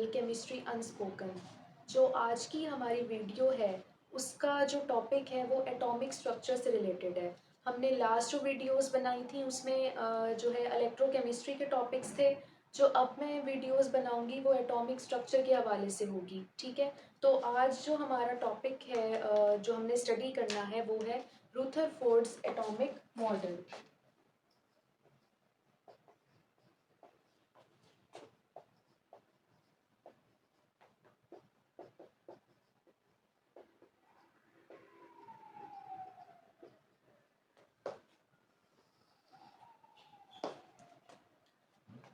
Chemistry unspoken. जो आज की हमारी वीडियो है उसका जो टॉपिक है वो एटॉमिक स्ट्रक्चर से रिलेटेड है। हमने लास्ट जो वीडियोस बनाई थी उसमें जो है इलेक्ट्रोकेमिस्ट्री के टॉपिक्स थे। जो अब मैं वीडियोस बनाऊंगी वो एटॉमिक स्ट्रक्चर के हवाले से होगी, ठीक है। तो आज जो हमारा टॉपिक है जो हमने स्टडी करना है वो है रुदरफोर्ड्स एटॉमिक मॉडल।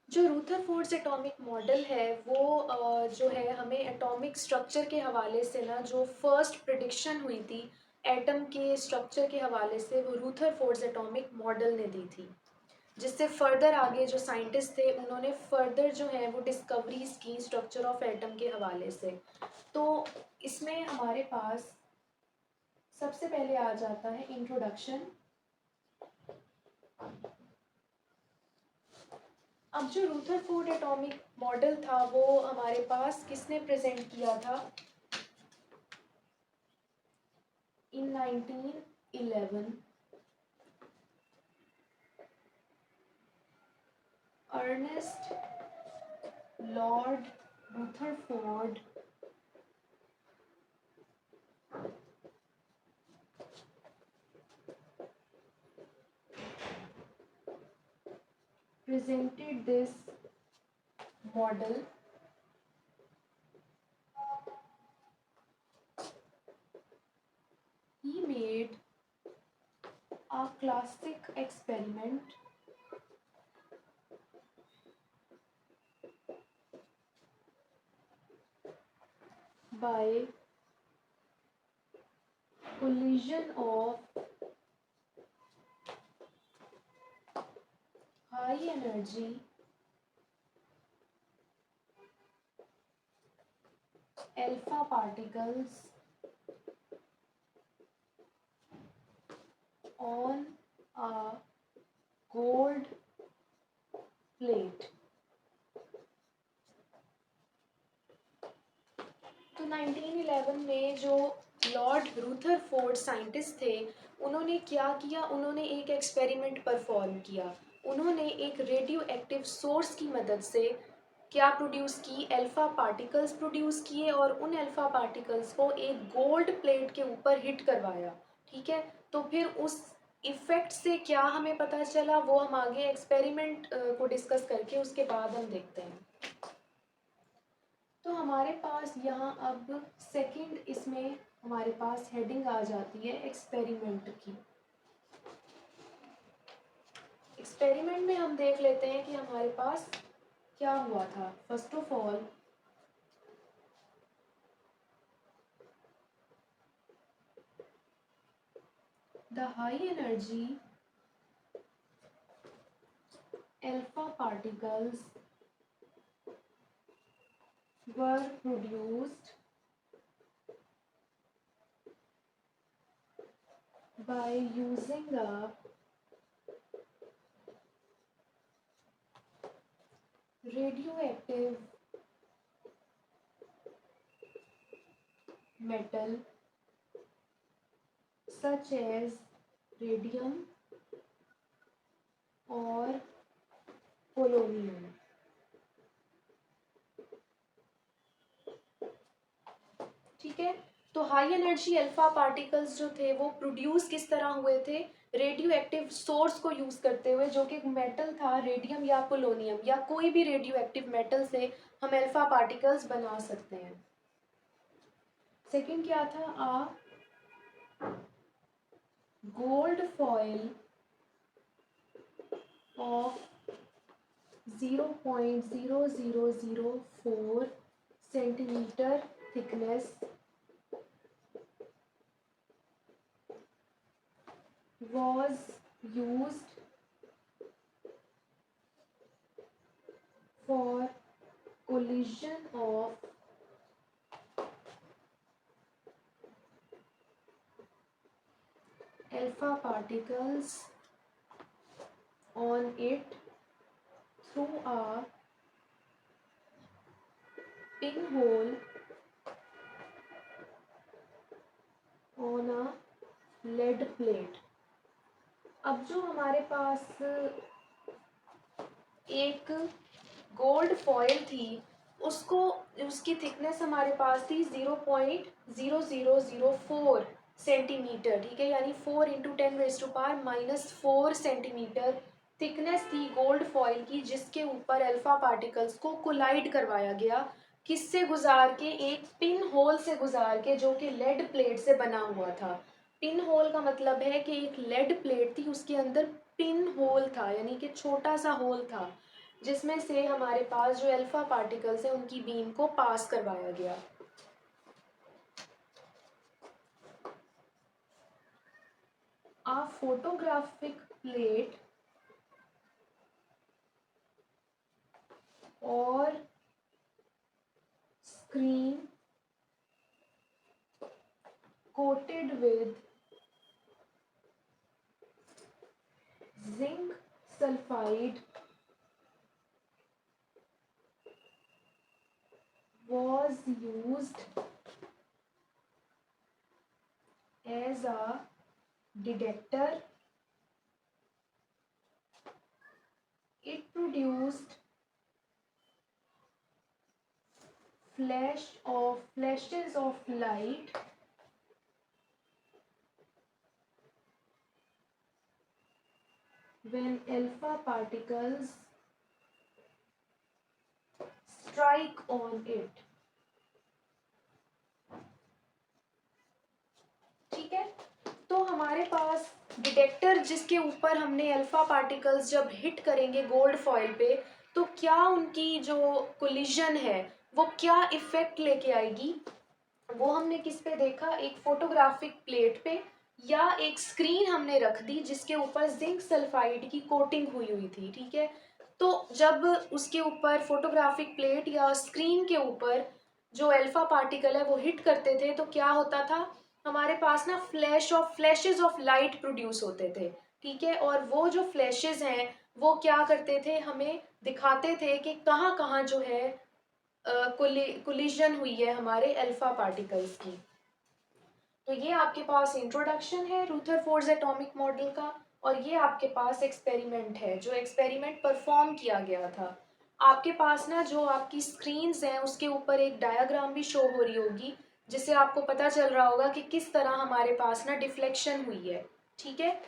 जो रुदरफोर्ड्स एटॉमिक मॉडल है वो जो है हमें एटॉमिक स्ट्रक्चर के हवाले से ना जो फर्स्ट प्रिडिक्शन हुई थी एटम के स्ट्रक्चर के हवाले से वो रुदरफोर्ड्स एटॉमिक मॉडल ने दी थी। जिससे फर्दर आगे जो साइंटिस्ट थे उन्होंने फर्दर जो है वो डिस्कवरीज की स्ट्रक्चर ऑफ एटम के हवाले से। तो इसमें हमारे पास सबसे पहले आ जाता है इंट्रोडक्शन। अब जो रुदरफोर्ड एटॉमिक मॉडल था वो हमारे पास किसने प्रेजेंट किया था in 1911। Ernest Lord Rutherford presented this model he made a classic experiment by collision of high energy alpha particles on a gold plate। तो 1911 में जो लॉर्ड रुदरफोर्ड साइंटिस्ट थे उन्होंने क्या किया, उन्होंने एक एक्सपेरिमेंट परफॉर्म किया। उन्होंने एक रेडियो एक्टिव सोर्स की मदद से क्या प्रोड्यूस की, अल्फा पार्टिकल्स प्रोड्यूस किए और उन अल्फा पार्टिकल्स को एक गोल्ड प्लेट के ऊपर हिट करवाया, ठीक है। तो फिर उस इफेक्ट से क्या हमें पता चला वो हम आगे एक्सपेरिमेंट को डिस्कस करके उसके बाद हम देखते हैं। तो हमारे पास यहाँ अब सेकंड इसमें हमारे पास हेडिंग आ जाती है एक्सपेरिमेंट की। एक्सपेरिमेंट में हम देख लेते हैं कि हमारे पास क्या हुआ था। First of all the high energy alpha particles were produced by using a radioactive metal such as radium और पोलोनियम। ठीक है, तो हाई एनर्जी अल्फा पार्टिकल्स जो थे वो प्रोड्यूस किस तरह हुए थे, रेडियो एक्टिव सोर्स को यूज करते हुए, जो कि मेटल था रेडियम या पोलोनियम या कोई भी रेडियो एक्टिव मेटल से हम अल्फा पार्टिकल्स बना सकते हैं। सेकंड क्या था, a gold foil of 0.0004 centimetre thickness was used for collision of alpha particles on it through a pinhole on a lead plate। अब जो हमारे पास एक गोल्ड फॉयल थी, उसको उसकी थिकनेस हमारे पास थी 0.0004 सेंटीमीटर, ठीक है, यानी 4 × 10⁻⁻⁴ सेंटीमीटर थिकनेस थी गोल्ड फॉयल की, जिसके ऊपर अल्फा पार्टिकल्स को कोलाइड करवाया गया। किससे गुजार के? एक पिन होल से गुजार के, जो कि लेड प्लेट से बना हुआ था। पिन होल का मतलब है कि एक लेड प्लेट थी, उसके अंदर पिन होल था, यानी कि छोटा सा होल था, जिसमें से हमारे पास जो अल्फा पार्टिकल्स हैं उनकी बीम को पास करवाया गया। A photographic plate or screen coated with zinc sulfide was used as a detector. It produced flashes of light when alpha particles strike on it। ठीक है, तो हमारे पास डिटेक्टर, जिसके ऊपर हमने अल्फा पार्टिकल्स जब हिट करेंगे गोल्ड फॉयल पे, तो क्या उनकी जो कोलिजन है वो क्या इफेक्ट लेके आएगी, वो हमने किस पे देखा? एक फोटोग्राफिक प्लेट पे, या एक स्क्रीन हमने रख दी जिसके ऊपर जिंक सल्फाइड की कोटिंग हुई हुई थी। ठीक है, तो जब उसके ऊपर फोटोग्राफिक प्लेट या स्क्रीन के ऊपर जो अल्फा पार्टिकल है वो हिट करते थे, तो क्या होता था? हमारे पास ना फ्लैशेस ऑफ लाइट प्रोड्यूस होते थे। ठीक है, और वो जो फ्लैशेस हैं वो क्या करते थे? हमें दिखाते थे कि कहाँ कहाँ जो है कोलिजन हुई है हमारे अल्फा पार्टिकल्स की। तो ये आपके पास इंट्रोडक्शन है रूथरफोर्ड एटॉमिक मॉडल का, और ये आपके पास एक्सपेरिमेंट है, जो एक्सपेरिमेंट परफॉर्म किया गया था। आपके पास ना जो आपकी स्क्रीन्स हैं उसके ऊपर एक डायग्राम भी शो हो रही होगी, जिससे आपको पता चल रहा होगा कि किस तरह हमारे पास ना डिफ्लेक्शन हुई है। ठीक है,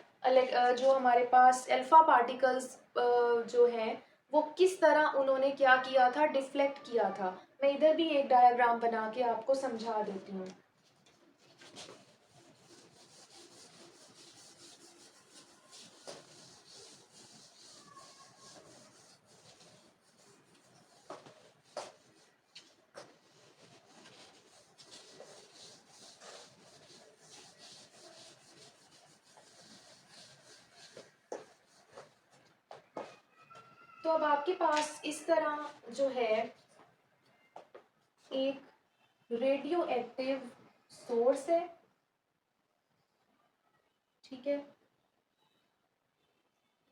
जो हमारे पास अल्फा पार्टिकल्स जो हैं वो किस तरह उन्होंने क्या किया था? डिफ्लेक्ट किया था। मैं इधर भी एक डायग्राम बना के आपको समझा देती हूँ। तो अब आपके पास इस तरह जो है एक रेडियो एक्टिव सोर्स है। ठीक है,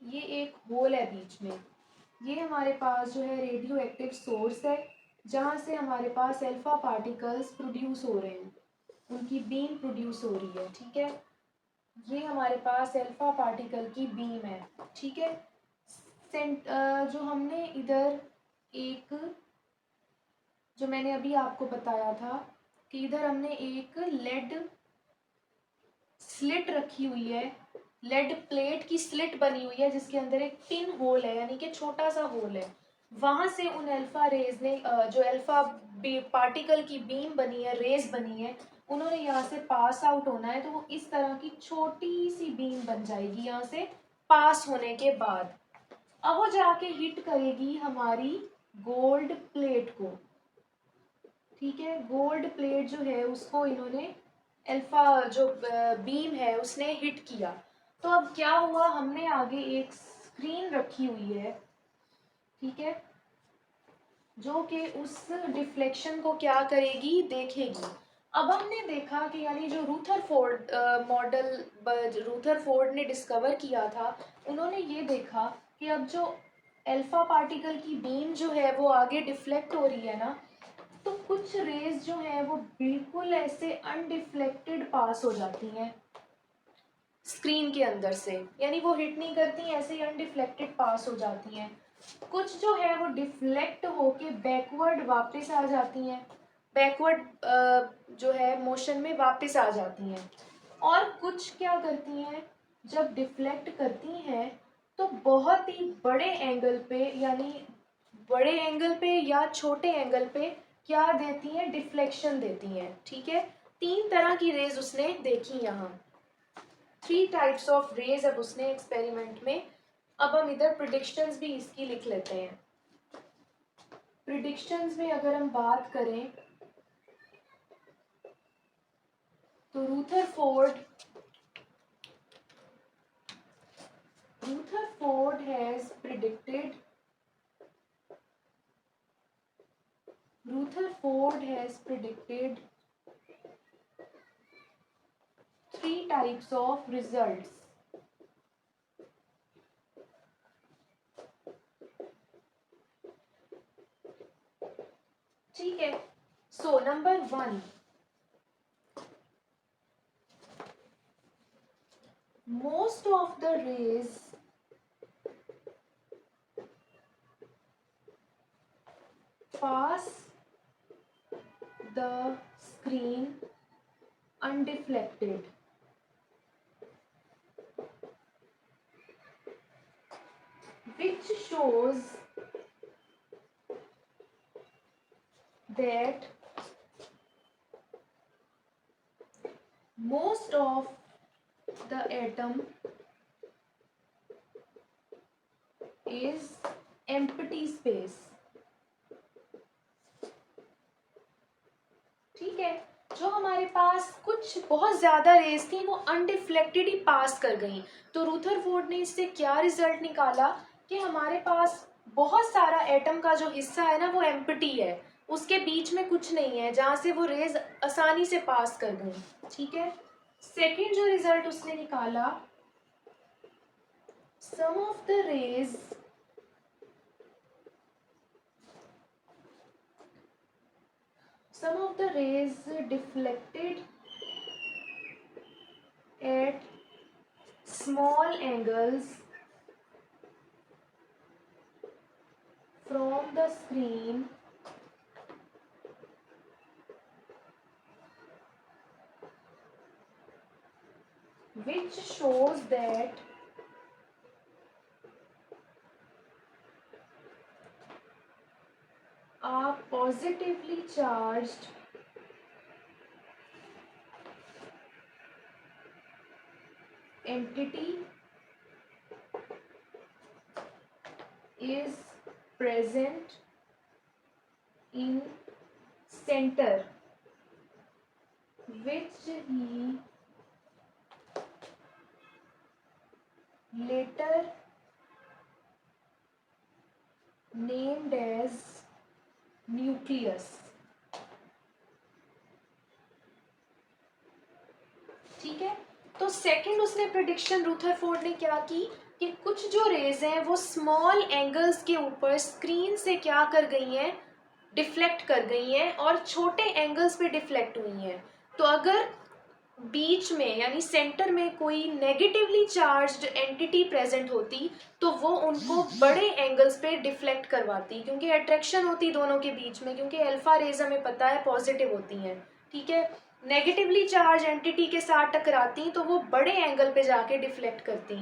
ये एक होल है बीच में, ये हमारे पास जो है रेडियो एक्टिव सोर्स है, जहाँ से हमारे पास अल्फा पार्टिकल्स प्रोड्यूस हो रहे हैं, उनकी बीम प्रोड्यूस हो रही है। ठीक है, ये हमारे पास अल्फा पार्टिकल की बीम है। ठीक है, जो हमने इधर एक, जो मैंने अभी आपको बताया था कि इधर हमने एक लेड स्लिट रखी हुई है, लेड प्लेट की स्लिट बनी हुई है, जिसके अंदर एक पिन होल है, यानी कि छोटा सा होल है। वहां से उन अल्फा रेज ने जो अल्फा पार्टिकल की बीम बनी है, रेज बनी है, उन्होंने यहाँ से पास आउट होना है, तो वो इस तरह की छोटी सी बीम बन जाएगी यहाँ से पास होने के बाद। अब वो जाके हिट करेगी हमारी गोल्ड प्लेट को। ठीक है, गोल्ड प्लेट जो है उसको इन्होंने अल्फा जो बीम है उसने हिट किया। तो अब क्या हुआ? हमने आगे एक स्क्रीन रखी हुई है, ठीक है, जो कि उस डिफ्लेक्शन को क्या करेगी? देखेगी। अब हमने देखा कि यानी जो रूथरफोर्ड मॉडल रूथरफोर्ड ने डिस्कवर किया था, उन्होंने ये देखा कि अब जो अल्फा पार्टिकल की बीम जो है वो आगे डिफ्लेक्ट हो रही है ना, तो कुछ रेज जो है वो बिल्कुल ऐसे अनडिफ्लेक्टेड पास हो जाती हैं स्क्रीन के अंदर से, यानी वो हिट नहीं करती, ऐसे ही अनडिफ्लेक्टेड पास हो जाती हैं। कुछ जो है वो डिफ्लेक्ट होके बैकवर्ड वापस आ जाती हैं, बैकवर्ड जो है मोशन में वापस आ जाती हैं। और कुछ क्या करती हैं, जब डिफ्लेक्ट करती हैं तो बहुत ही बड़े एंगल पे, यानी बड़े एंगल पे या छोटे एंगल पे क्या देती हैं, डिफ्लेक्शन देती हैं। ठीक है, 3 तरह की रेज उसने देखी यहाँ, 3 टाइप्स ऑफ रेज अब उसने एक्सपेरिमेंट में। अब हम इधर प्रिडिक्शंस भी इसकी लिख लेते हैं। प्रिडिक्शंस में अगर हम बात करें तो Rutherford has predicted 3 types of results. ठीक है, so number 1, most of the rays pass the screen undeflected. Which shows that most of the atom is empty space. ठीक है, जो हमारे पास कुछ बहुत ज्यादा रेज थी वो अनडिफ्लेक्टेड ही पास कर गई। तो रूथरफोर्ड ने इससे क्या रिजल्ट निकाला कि हमारे पास बहुत सारा एटम का जो हिस्सा है ना वो एम्प्टी है, उसके बीच में कुछ नहीं है जहां से वो रेज आसानी से पास कर गई। ठीक है, सेकेंड जो रिजल्ट उसने निकाला, some of the rays deflected at small angles from the screen which shows that a positively charged entity is present in center, which he later named as nucleus. ठीक है, तो सेकंड उसने prediction Rutherford ने क्या की कि कुछ जो रेज हैं वो स्मॉल एंगल्स के ऊपर स्क्रीन से क्या कर गई हैं, डिफ्लेक्ट कर गई हैं और छोटे एंगल्स पे डिफ्लेक्ट हुई हैं। तो अगर बीच में यानी सेंटर में कोई नेगेटिवली चार्ज्ड एंटिटी प्रेजेंट होती तो वो उनको बड़े एंगल्स पे डिफ्लेक्ट करवाती, क्योंकि अट्रैक्शन होती दोनों के बीच में, क्योंकि अल्फा रेज हमें पता है पॉजिटिव होती हैं। ठीक है, नेगेटिवली चार्ज एंटिटी के साथ टकराती तो वो बड़े एंगल पे जाके डिफ्लेक्ट करती।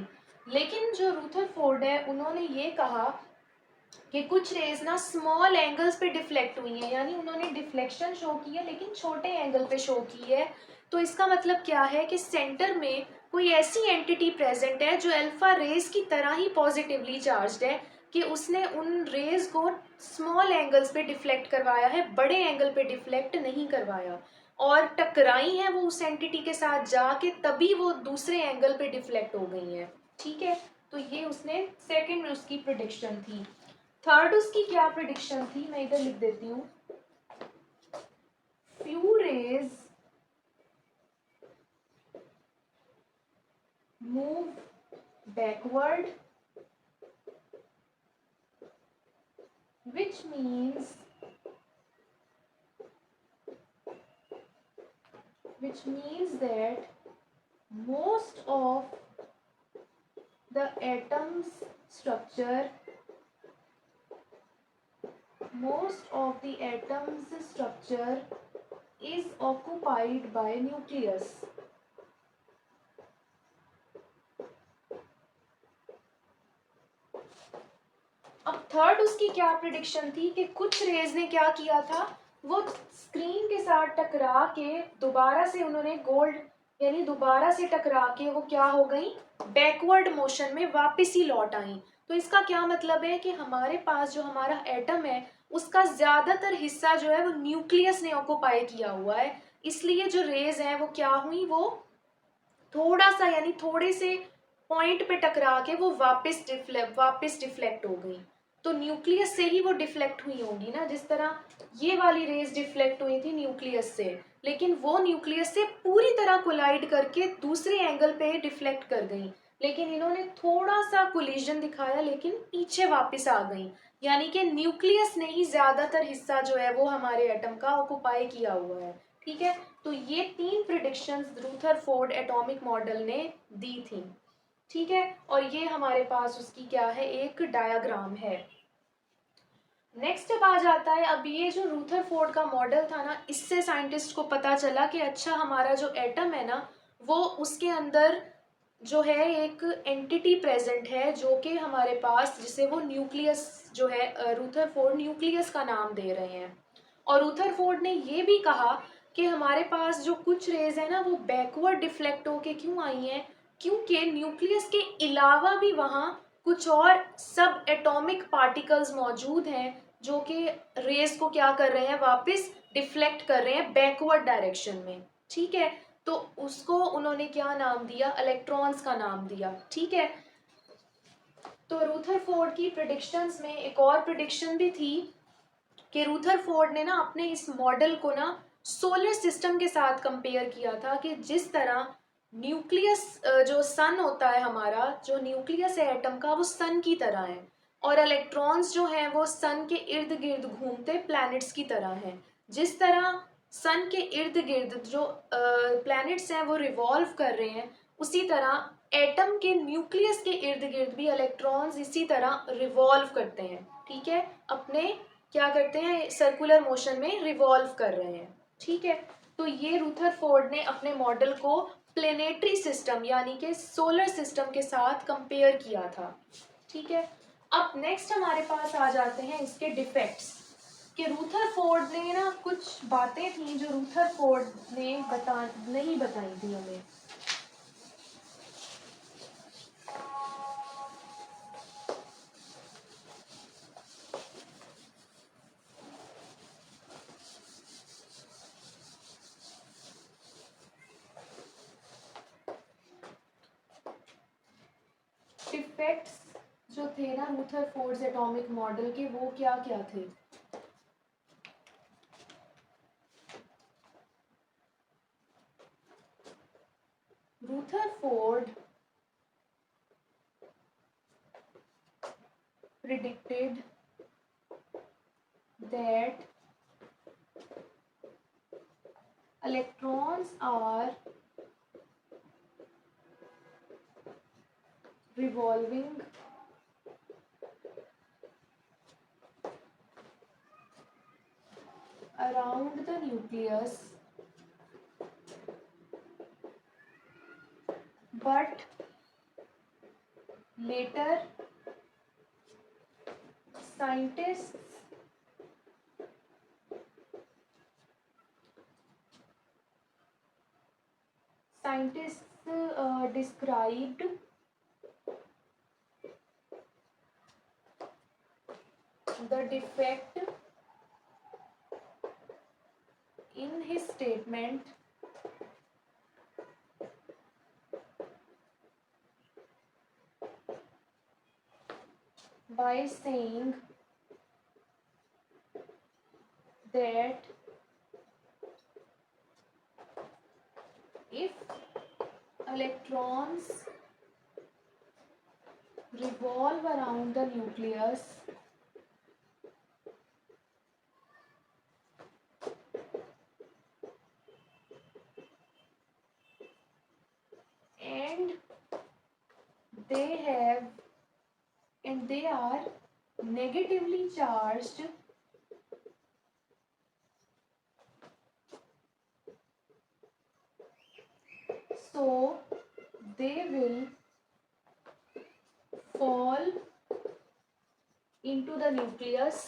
लेकिन जो रूथरफोर्ड है उन्होंने ये कहा कि कुछ रेज ना स्मॉल एंगल्स पे डिफ्लेक्ट हुई हैं, यानी उन्होंने डिफ्लेक्शन शो की है लेकिन छोटे एंगल पे शो की है। तो इसका मतलब क्या है कि सेंटर में कोई ऐसी एंटिटी प्रेजेंट है जो अल्फा रेज की तरह ही पॉजिटिवली चार्ज्ड है कि उसने उन रेज को स्मॉल एंगल्स पे डिफ्लेक्ट करवाया है, बड़े एंगल पे डिफ्लेक्ट नहीं करवाया, और टकराई है वो उस एंटिटी के साथ जाके तभी वो दूसरे एंगल पे डिफ्लेक्ट हो गई हैं। ठीक है, तो ये उसने सेकंड में उसकी प्रिडिक्शन थी। थर्ड उसकी क्या प्रिडिक्शन थी, मैं इधर लिख देती हूँ, few rays move backward which means which means that most of the atom's structure is occupied by nucleus. अब थर्ड उसकी क्या प्रिडिक्शन थी कि कुछ रेज ने क्या किया था, वो स्क्रीन के साथ टकरा के दोबारा से उन्होंने गोल्ड यानी दोबारा से टकरा के वो क्या हो गई, बैकवर्ड मोशन में वापस ही लौट आई। तो इसका क्या मतलब है कि हमारे पास जो हमारा एटम है उसका ज्यादातर हिस्सा जो है वो न्यूक्लियस ने ऑक्युपाई किया हुआ है, इसलिए जो रेज हैं वो क्या हुई, वो थोड़ा सा यानी थोड़े से पॉइंट पे टकरा के वो वापस डिफ्लेक्ट हो गई। तो न्यूक्लियस से ही वो डिफ्लेक्ट हुई होंगी ना, जिस तरह ये वाली रेज डिफ्लेक्ट हुई थी न्यूक्लियस से, लेकिन वो न्यूक्लियस से पूरी तरह कोलाइड करके दूसरे एंगल पे डिफ्लेक्ट कर गई, लेकिन इन्होंने थोड़ा सा कोलिजन दिखाया लेकिन पीछे वापस आ गई। यानी कि न्यूक्लियस ने ही ज्यादातर हिस्सा जो है वो हमारे एटम का ऑक्युपाई किया हुआ है। ठीक है, तो ये 3 प्रिडिक्शंस रूथरफोर्ड एटॉमिक मॉडल ने दी थी। ठीक है, और ये हमारे पास उसकी क्या है, एक डायग्राम है। नेक्स्ट अब आ जाता है, अब ये जो रूथरफोर्ड का मॉडल था ना, इससे साइंटिस्ट को पता चला कि अच्छा हमारा जो एटम है ना वो उसके अंदर जो है एक एंटिटी प्रेजेंट है जो कि हमारे पास, जिसे वो न्यूक्लियस जो है रूथरफोर्ड न्यूक्लियस का नाम दे रहे हैं। और रूथरफोर्ड ने ये भी कहा कि हमारे पास जो कुछ रेज है ना वो बैकवर्ड डिफ्लेक्ट होके क्यों आई हैं, क्योंकि न्यूक्लियस के अलावा भी वहाँ कुछ और सब एटॉमिक पार्टिकल्स मौजूद हैं जो कि रेज को क्या कर रहे हैं, वापस डिफ्लेक्ट कर रहे हैं बैकवर्ड डायरेक्शन में। ठीक है, तो उसको उन्होंने क्या नाम दिया, इलेक्ट्रॉन्स का नाम दिया। ठीक है, तो रूथरफोर्ड की प्रिडिक्शंस में एक और प्रिडिक्शन भी थी कि रूथरफोर्ड ने ना अपने इस मॉडल को ना सोलर सिस्टम के साथ कंपेयर किया था कि जिस तरह न्यूक्लियस जो सन होता है हमारा, जो न्यूक्लियस है एटम का वो सन की तरह है, और इलेक्ट्रॉन्स जो हैं वो सन के इर्द गिर्द घूमते प्लैनेट्स की तरह हैं। जिस तरह सन के इर्द गिर्द जो प्लैनेट्स हैं वो रिवॉल्व कर रहे हैं, उसी तरह एटम के न्यूक्लियस के इर्द गिर्द भी इलेक्ट्रॉन्स इसी तरह रिवॉल्व करते हैं। ठीक है, अपने क्या करते हैं, सर्कुलर मोशन में रिवॉल्व कर रहे हैं। ठीक है, तो ये रूथरफोर्ड ने अपने मॉडल को प्लेनेटरी सिस्टम यानी कि सोलर सिस्टम के साथ कंपेयर किया था। ठीक है, अब नेक्स्ट हमारे पास आ जाते हैं इसके डिफेक्ट्स, कि रूथरफोर्ड ने ना कुछ बातें थी जो रूथरफोर्ड ने नहीं बताई थी हमें। डिफेक्ट्स जो थे ना रूथरफोर्ड एटॉमिक मॉडल के, वो क्या क्या थे। Rutherford predicted that electrons are revolving around the nucleus, but later scientists described the defect in his statement by saying that if electrons revolve around the nucleus, they have and they are negatively charged, so they will fall into the nucleus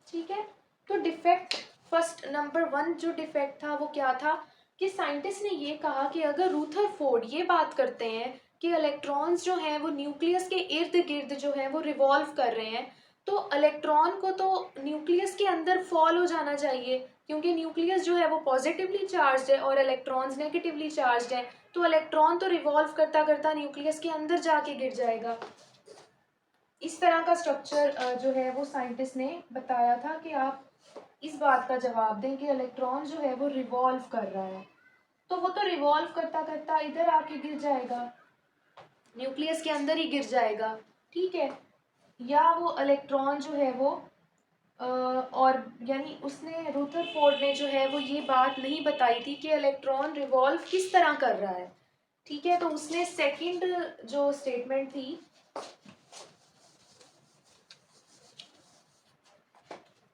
ठीक है। तो defect first number 1 जो defect था वो क्या था कि scientist ने ये कहा कि अगर रूथरफोर्ड ये बात करते हैं कि इलेक्ट्रॉन्स जो हैं वो न्यूक्लियस के इर्द गिर्द जो है वो रिवॉल्व कर रहे हैं, तो इलेक्ट्रॉन को तो न्यूक्लियस के अंदर फॉल हो जाना चाहिए, क्योंकि न्यूक्लियस जो है वो पॉजिटिवली चार्ज है और इलेक्ट्रॉन्स नेगेटिवली चार्ज हैं, तो इलेक्ट्रॉन तो रिवॉल्व करता करता न्यूक्लियस के अंदर जाके गिर जाएगा। इस तरह का स्ट्रक्चर जो है वो साइंटिस्ट ने बताया था कि आप इस बात का जवाब दें कि इलेक्ट्रॉन जो है वो रिवॉल्व कर रहा है, तो वो तो रिवॉल्व करता करता इधर आके गिर जाएगा, न्यूक्लियस के अंदर ही गिर जाएगा, ठीक है। या वो इलेक्ट्रॉन जो है वो और यानी उसने रूथरफोर्ड ने जो है वो ये बात नहीं बताई थी कि इलेक्ट्रॉन रिवॉल्व किस तरह कर रहा है, ठीक है। तो उसने सेकंड जो स्टेटमेंट थी,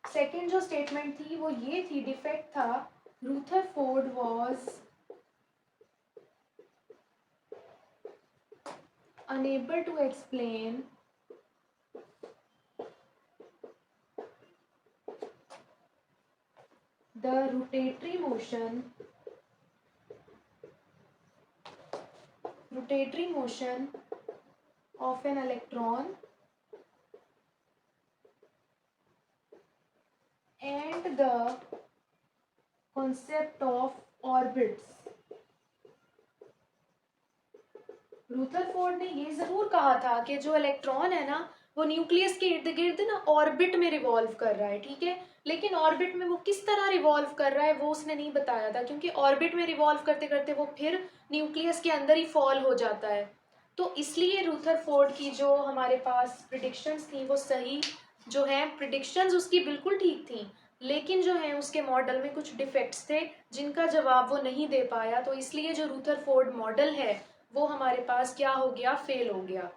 सेकेंड जो स्टेटमेंट थी वो ये थी, डिफेक्ट था, Rutherford was unable to explain the rotatory motion of an electron and the concept of orbits। Rutherford ने ये जरूर कहा था कि जो इलेक्ट्रॉन है ना वो न्यूक्लियस के इर्द गिर्द ना ऑर्बिट में रिवॉल्व कर रहा है, ठीक है, लेकिन ऑर्बिट में वो किस तरह रिवॉल्व कर रहा है वो उसने नहीं बताया था, क्योंकि ऑर्बिट में रिवॉल्व करते करते वो फिर न्यूक्लियस के अंदर ही फॉल हो जाता है। तो इसलिए रूथरफोर्ड की जो हमारे पास प्रिडिक्शंस थी वो सही जो है, प्रिडिक्शंस उसकी बिल्कुल ठीक थी, लेकिन जो है उसके मॉडल में कुछ डिफेक्ट्स थे जिनका जवाब वो नहीं दे पाया, तो इसलिए जो रूथरफोर्ड मॉडल है वो हमारे पास क्या हो गया, फेल हो गया।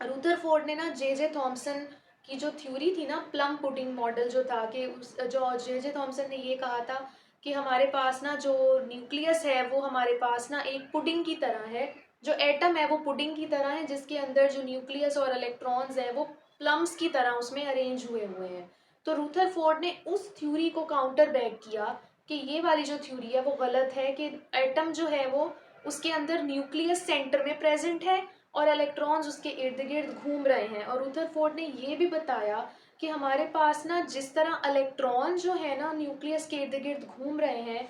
रूथरफोर्ड ने ना जे थॉमसन की जो थ्योरी थी ना, प्लम पुडिंग मॉडल जो था, कि उस जो जे थॉमसन ने ये कहा था कि हमारे पास ना जो न्यूक्लियस है वो हमारे पास ना एक पुडिंग की तरह है, जो एटम है वो पुडिंग की तरह है, जिसके अंदर जो न्यूक्लियस और इलेक्ट्रॉन्स है वो प्लम्स की तरह उसमें अरेंज हुए हुए हैं। तो रूथरफोर्ड ने उस थ्योरी को काउंटर बैक किया कि ये वाली जो थ्योरी है वो गलत है, कि एटम जो है वो उसके अंदर न्यूक्लियस सेंटर में प्रेजेंट है और इलेक्ट्रॉन्स उसके इर्द गिर्द घूम रहे हैं। और रूथरफोर्ड ने ये भी बताया कि हमारे पास ना जिस तरह इलेक्ट्रॉन जो है ना न्यूक्लियस के इर्द गिर्द घूम रहे हैं,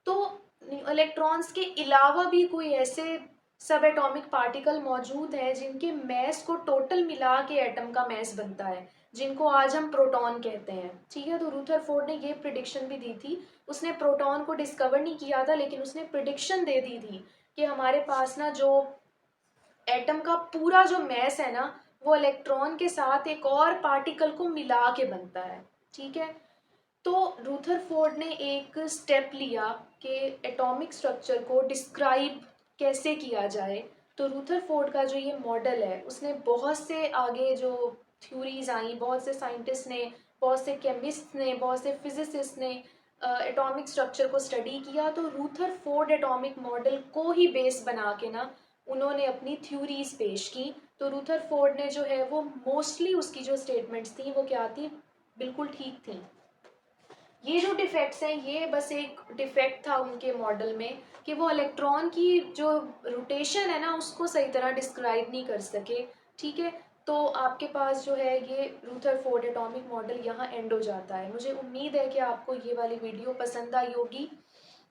तो इलेक्ट्रॉन्स के अलावा भी कोई ऐसे सब एटॉमिक पार्टिकल मौजूद हैं जिनके मैस को टोटल मिला के एटम का मैस बनता है, जिनको आज हम प्रोटॉन कहते हैं, ठीक है। तो रूथरफोर्ड ने ये प्रिडिक्शन भी दी थी, उसने प्रोटॉन को डिस्कवर नहीं किया था लेकिन उसने प्रिडिक्शन दे दी थी कि हमारे पास ना जो एटम का पूरा जो मैस है ना वो इलेक्ट्रॉन के साथ एक और पार्टिकल को मिला के बनता है, ठीक है। तो रूथरफोर्ड ने एक स्टेप लिया कि एटॉमिक स्ट्रक्चर को डिस्क्राइब कैसे किया जाए। तो रूथरफोर्ड का जो ये मॉडल है उसने बहुत से आगे जो थ्योरीज आई, बहुत से साइंटिस्ट ने, बहुत से केमिस्ट ने, बहुत से फिजिसिस्ट ने एटॉमिक स्ट्रक्चर को स्टडी किया, तो रूथरफोर्ड एटॉमिक मॉडल को ही बेस बना के ना उन्होंने अपनी थ्योरीज पेश की। तो रूथरफोर्ड ने जो है वो मोस्टली उसकी जो स्टेटमेंट्स थी वो क्या थी, बिल्कुल ठीक थी। ये जो डिफेक्ट्स हैं ये बस एक डिफेक्ट था उनके मॉडल में कि वो इलेक्ट्रॉन की जो रोटेशन है ना उसको सही तरह डिस्क्राइब नहीं कर सके, ठीक है। तो आपके पास जो है ये रूथरफोर्ड एटॉमिक मॉडल यहाँ एंड हो जाता है। मुझे उम्मीद है कि आपको ये वाली वीडियो पसंद आई होगी।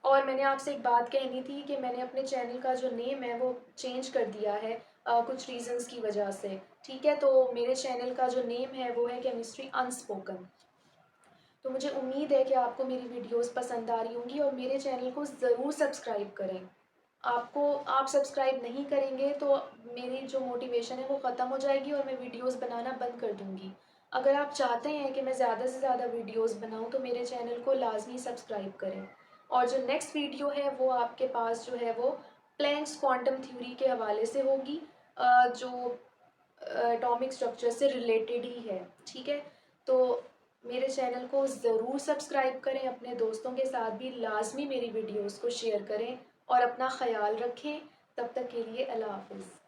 और मैंने आपसे एक बात कहनी थी कि मैंने अपने चैनल का जो नेम है वो चेंज कर दिया है कुछ रीजंस की वजह से, ठीक है। तो मेरे चैनल का जो नेम है वो है केमिस्ट्री अनस्पोकन। तो मुझे उम्मीद है कि आपको मेरी वीडियोस पसंद आ रही होंगी और मेरे चैनल को ज़रूर सब्सक्राइब करें। आप सब्सक्राइब नहीं करेंगे तो मेरी जो मोटिवेशन है वो ख़त्म हो जाएगी और मैं वीडियोस बनाना बंद कर दूँगी। अगर आप चाहते हैं कि मैं ज़्यादा से ज़्यादा वीडियोस बनाऊं तो मेरे चैनल को लाजमी सब्सक्राइब करें। और जो नेक्स्ट वीडियो है वो आपके पास जो है वो प्लैंक्स क्वांटम थ्योरी के हवाले से होगी, जो एटॉमिक स्ट्रक्चर से रिलेटेड ही है। ठीक है, तो मेरे चैनल को ज़रूर सब्सक्राइब करें, अपने दोस्तों के साथ भी लाजमी मेरी वीडियोस को शेयर करें और अपना ख्याल रखें। तब तक के लिए अल्लाह हाफिज़।